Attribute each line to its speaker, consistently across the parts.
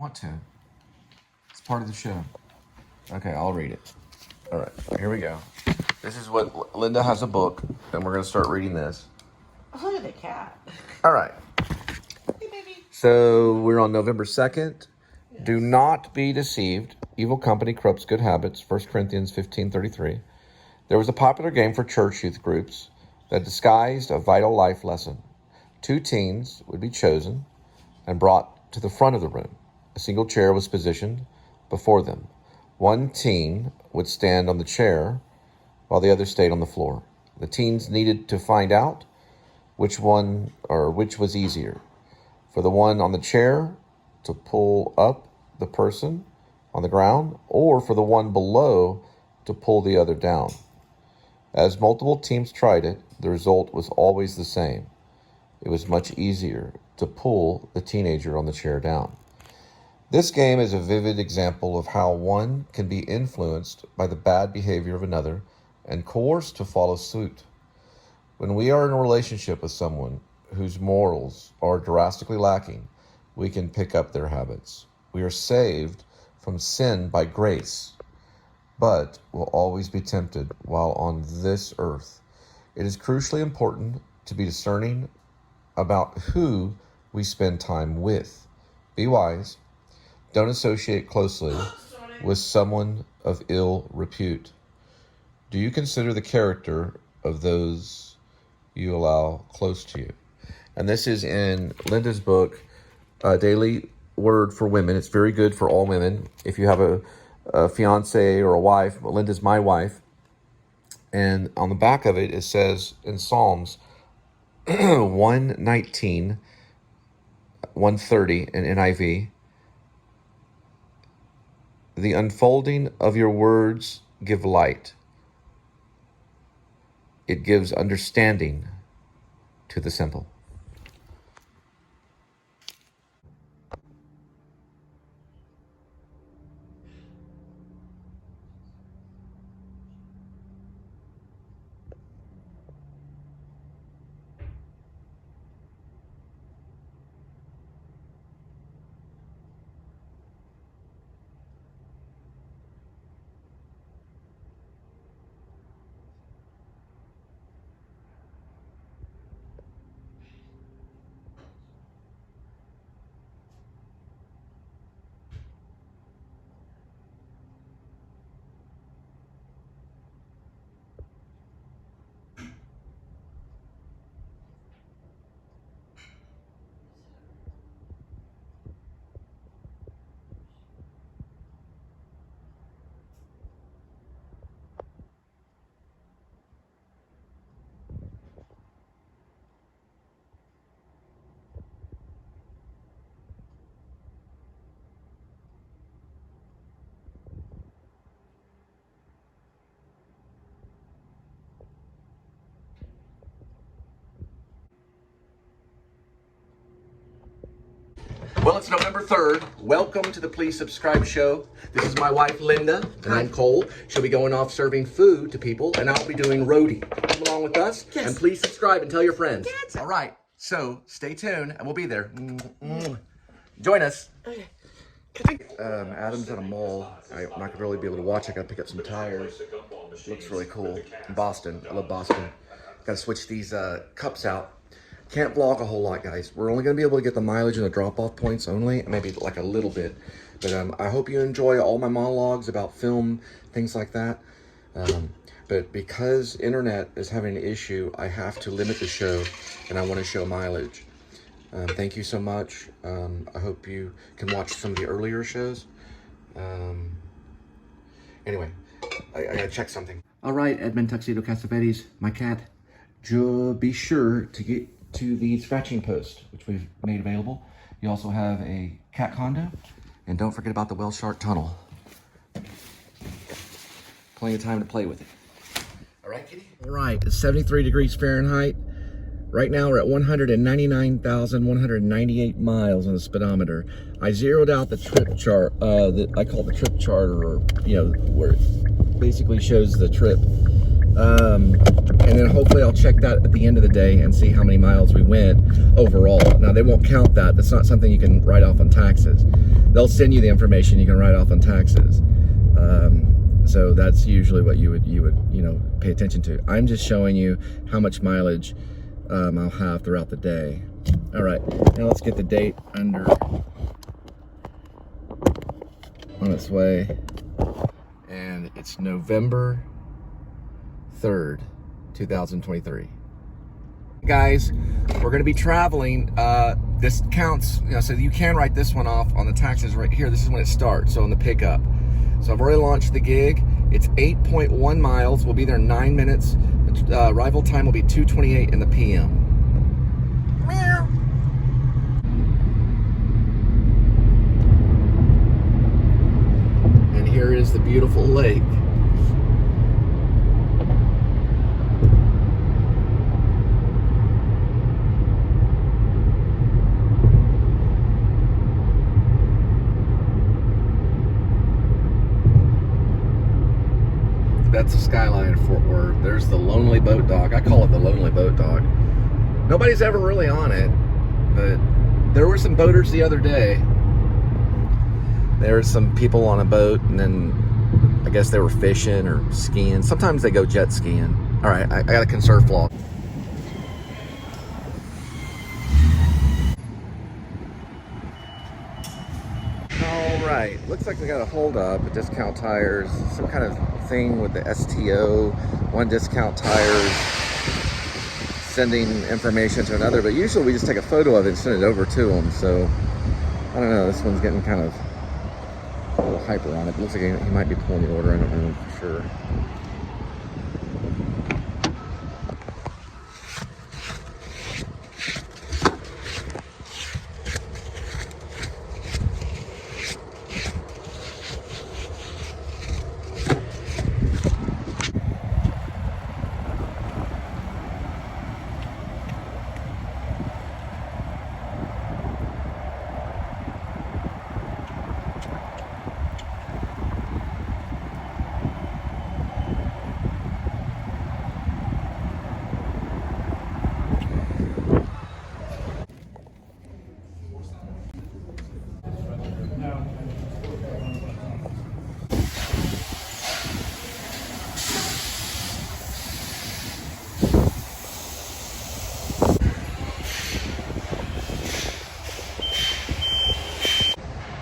Speaker 1: Want to. It's part of the show. Okay, I'll read it. All right, here we go. This is what Linda has a book, and we're going to start reading this.
Speaker 2: Oh, look at the cat.
Speaker 1: All right.
Speaker 2: Hey, baby.
Speaker 1: So we're on November 2nd. Yes. Do not be deceived. Evil company corrupts good habits. 1 Corinthians 15:33. There was a popular game for church youth groups that disguised a vital life lesson. 2 teens would be chosen and brought to the front of the room. A single chair was positioned before them. One teen would stand on the chair while the other stayed on the floor. The teens needed to find out which was easier. For the one on the chair to pull up the person on the ground, or for the one below to pull the other down. As multiple teams tried it, the result was always the same. It was much easier to pull the teenager on the chair down. This game is a vivid example of how one can be influenced by the bad behavior of another and coerced to follow suit. When we are in a relationship with someone whose morals are drastically lacking, we can pick up their habits. We are saved from sin by grace, but will always be tempted while on this earth. It is crucially important to be discerning about who we spend time with. Be wise. Don't associate closely with someone of ill repute. Do you consider the character of those you allow close to you? And this is in Linda's book, Daily Word for Women. It's very good for all women. If you have a fiance or a wife, Linda's my wife. And on the back of it, it says in Psalms 119, 130 in NIV, the unfolding of your words give light. It gives understanding to the simple. Well, it's November 3rd. Welcome to the Please Subscribe show. This is my wife, Linda, and I'm Cole. She'll be going off serving food to people, and I'll be doing Roadie. Come along with us, and please subscribe and tell your friends. Yes. All right, so stay tuned, and we'll be there. Join us. Okay. Adam's at a mall. I'm not going to really be able to watch. I got to pick up some tires. Looks really cool. In Boston. I love Boston. Got to switch these cups out. Can't vlog a whole lot, guys. We're only going to be able to get the mileage and the drop-off points only, maybe like a little bit. But I hope you enjoy all my monologues about film, things like that. But because internet is having an issue, I have to limit the show, and I want to show mileage. Thank you so much. I hope you can watch some of the earlier shows. Anyway, I got to check something. All right, Edmund, Tuxedo, Cassavetes, my cat. Be sure to get to the scratching post, which we've made available. You also have a cat condo, and don't forget about the whale shark tunnel. Plenty of time to play with it. All right, kitty? All right, it's 73 degrees Fahrenheit. Right now we're at 199,198 miles on the speedometer. I zeroed out the trip chart, I call it the trip charter, or, where it basically shows the trip. and then hopefully I'll check that at the end of the day and see how many miles we went overall. Now they won't count that. That's not something you can write off on taxes. They'll send you the information you can write off on taxes. So that's usually what you would pay attention to. I'm just showing you how much mileage I'll have throughout the day. All right, now let's get the date under on its way, and it's November 3rd, 2023. Guys, we're gonna be traveling. This counts, so you can write this one off on the taxes right here. This is when it starts, so on the pickup. So I've already launched the gig. It's 8.1 miles. We'll be there in 9 minutes. Arrival time will be 2:28 in the PM. Meow. And here is the beautiful lake. That's the skyline of Fort Worth. There's the Lonely Boat Dock. I call it the Lonely Boat Dock. Nobody's ever really on it, but there were some boaters the other day. There were some people on a boat, and then I guess they were fishing or skiing. Sometimes they go jet skiing. All right, I got a conserve vlog. All right, looks like we got a hold up at Discount Tires. Some kind of thing with the STO, one Discount Tires sending information to another, but usually we just take a photo of it and send it over to them. So I don't know, this one's getting kind of a little hyper on it. Looks like he might be pulling the order. I don't know for sure.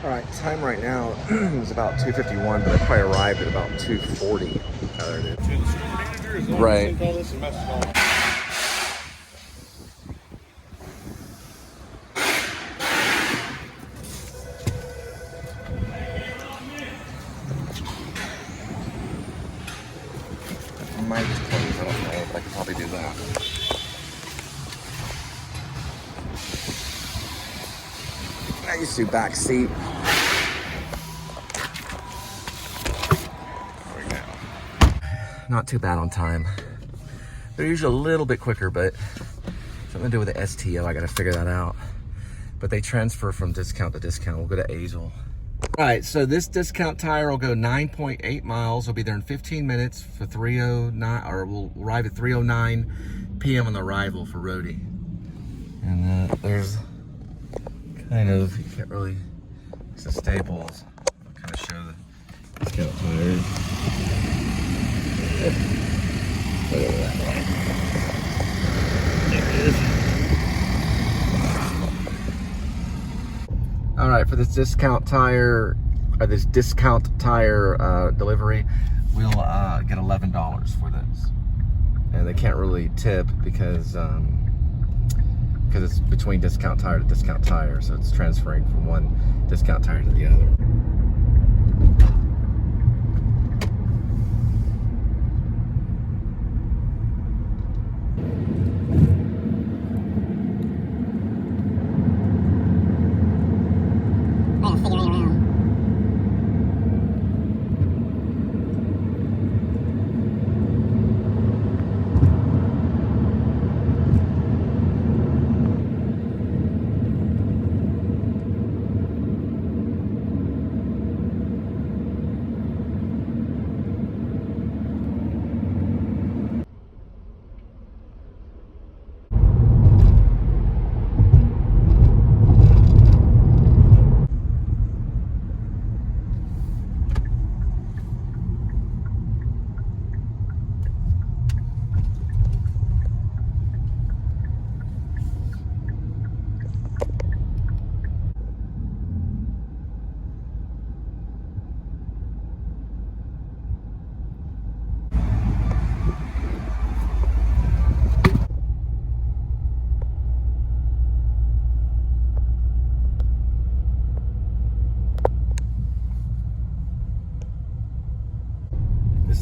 Speaker 1: All right, time right now is about 2:51, but I probably arrived at about 2:40. There it is. Right. I might close, I don't know, but I could probably do that. I used to back seat. There we go. Not too bad on time. They're usually a little bit quicker, but something to do with the STO. I got to figure that out. But they transfer from discount to discount. We'll go to Azle. All right, so this Discount Tire will go 9.8 miles. We'll be there in 15 minutes for 3:09, or we'll arrive at 3:09 p.m. on the arrival for Roadie. And there's kind of, you can't really, it's the staples. I'll kind of show the Discount Tires. Look at that. There it is. All right, for this Discount Tire, or this Discount Tire delivery, we'll get $11 for this. And they can't really tip because it's between Discount Tire to Discount Tire, so it's transferring from one Discount Tire to the other.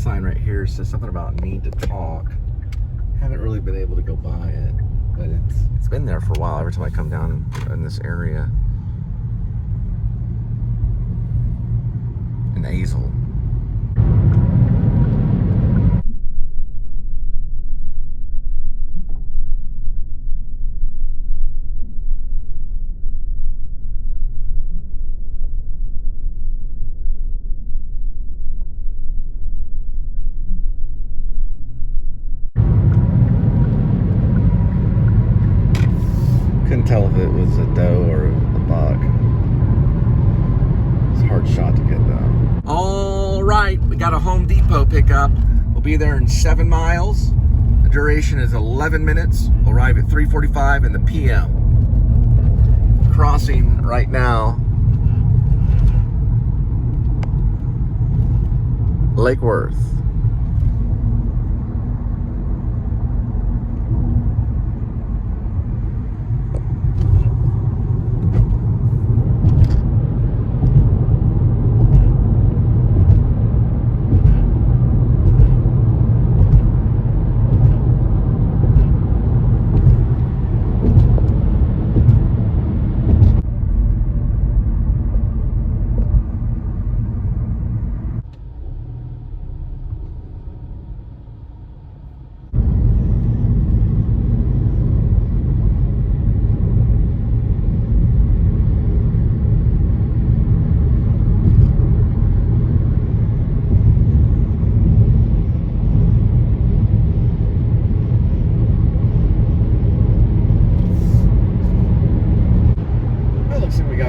Speaker 1: sign right here says something about need to talk. Haven't really been able to go by it, but it's been there for a while. Every time I come down in this area in Azle. Couldn't tell if it was a doe or a buck. It's a hard shot to get though. All right, we got a Home Depot pickup. We'll be there in 7 miles. The duration is 11 minutes. We'll arrive at 3:45 in the p.m. Crossing right now Lake Worth.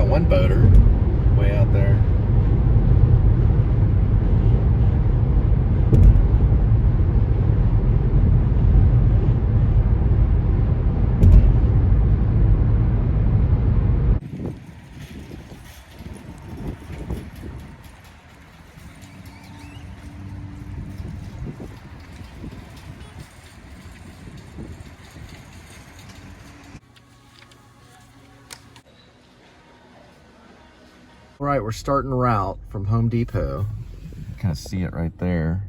Speaker 1: One boater way out there. All right, we're starting route from Home Depot. You kind of see it right there.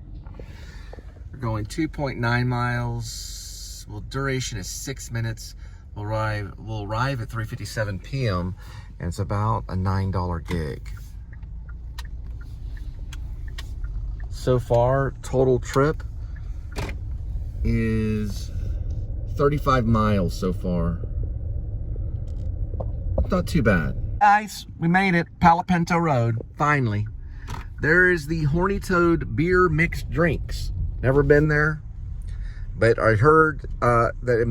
Speaker 1: We're going 2.9 miles. Well, duration is 6 minutes. We'll arrive at 3:57 p.m. and it's about a $9 gig. So far, total trip is 35 miles so far. Not too bad. Guys, we made it. Palapinto Road, finally. There is the Horny Toad Beer Mixed Drinks. Never been there, but I heard that it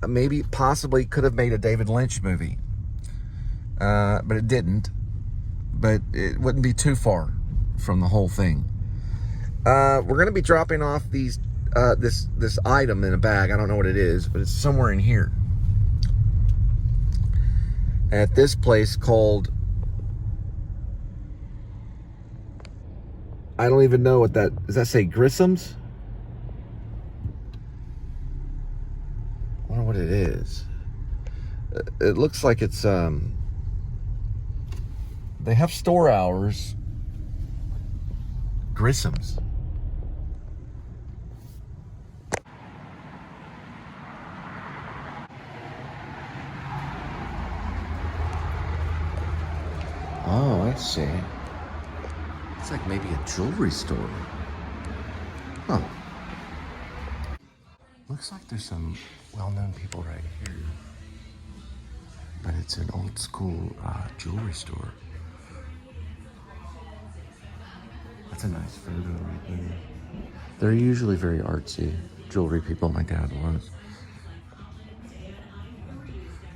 Speaker 1: maybe possibly could have made a David Lynch movie, but it didn't. But it wouldn't be too far from the whole thing. We're gonna be dropping off these this item in a bag. I don't know what it is, but it's somewhere in here. At this place called, I don't even know what that, does that say Grissom's? I wonder what it is. It looks like it's, they have store hours. Grissom's. Oh, I see. It's like maybe a jewelry store. Huh. Looks like there's some well-known people right here. But it's an old school jewelry store. That's a nice photo right there. They're usually very artsy jewelry people. My dad was.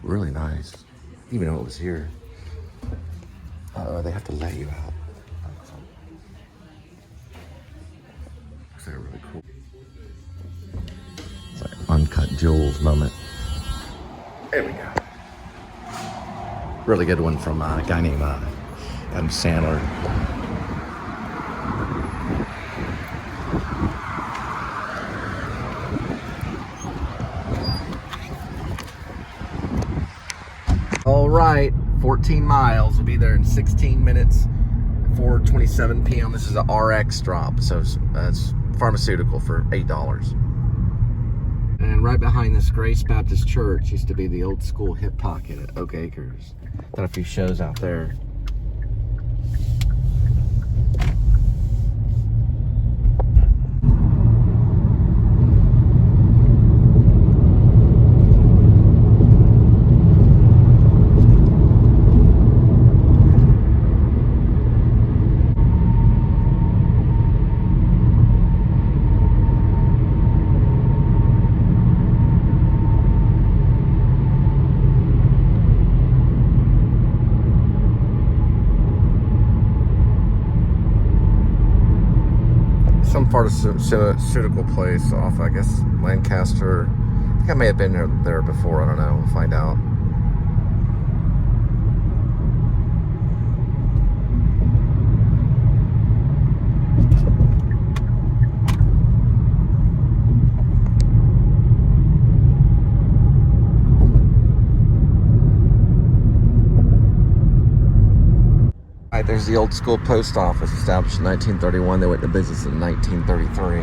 Speaker 1: Really nice. Didn't even know it was here. They have to let you out. They're really cool. It's like uncut jewels moment. There we go. Really good one from a guy named Adam Sandler. All right. 14 miles. We'll be there in 16 minutes, 4:27 p.m. This is a RX drop, so that's pharmaceutical for $8. And right behind this Grace Baptist Church used to be the old school hip pocket at Oak Acres. Done a few shows out there. Some pharmaceutical place off, I guess, Lancaster. I think I may have been there before. I don't know. We'll find out. All right, there's the old school post office established in 1931. They went into business in 1933.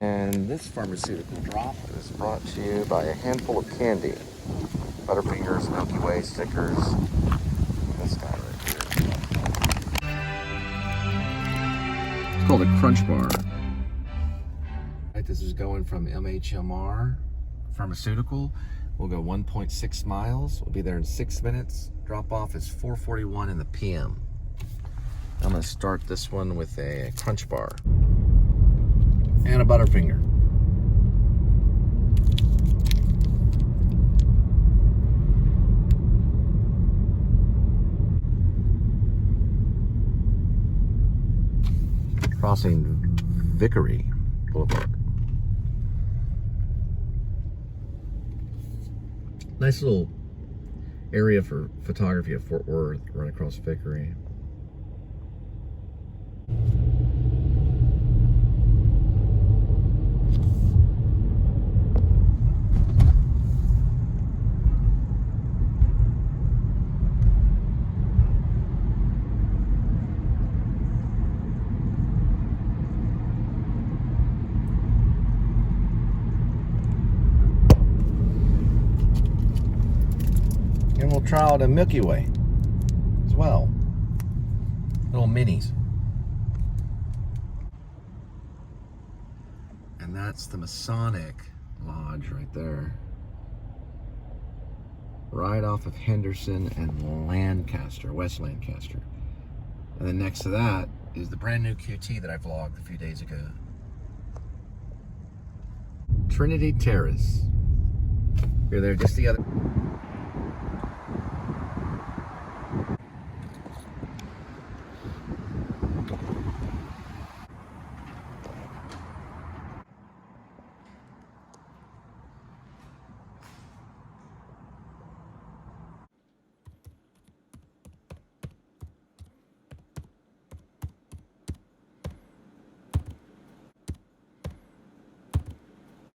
Speaker 1: And this pharmaceutical drop is brought to you by a handful of candy. Butterfingers, Milky Way stickers. This guy right here. It's called a Crunch Bar. Right, this is going from MHMR Pharmaceutical. We'll go 1.6 miles. We'll be there in 6 minutes. Drop off is 4:41 in the PM. I'm going to start this one with a Crunch Bar. And a Butterfinger. Crossing Vickery Boulevard. Nice little area for photography at Fort Worth, right across Vickery. And we'll try out a Milky Way as well. Little minis. And that's the Masonic Lodge right there. Right off of Henderson and Lancaster, West Lancaster. And then next to that is the brand new QT that I vlogged a few days ago. Trinity Terrace. You're there just the other...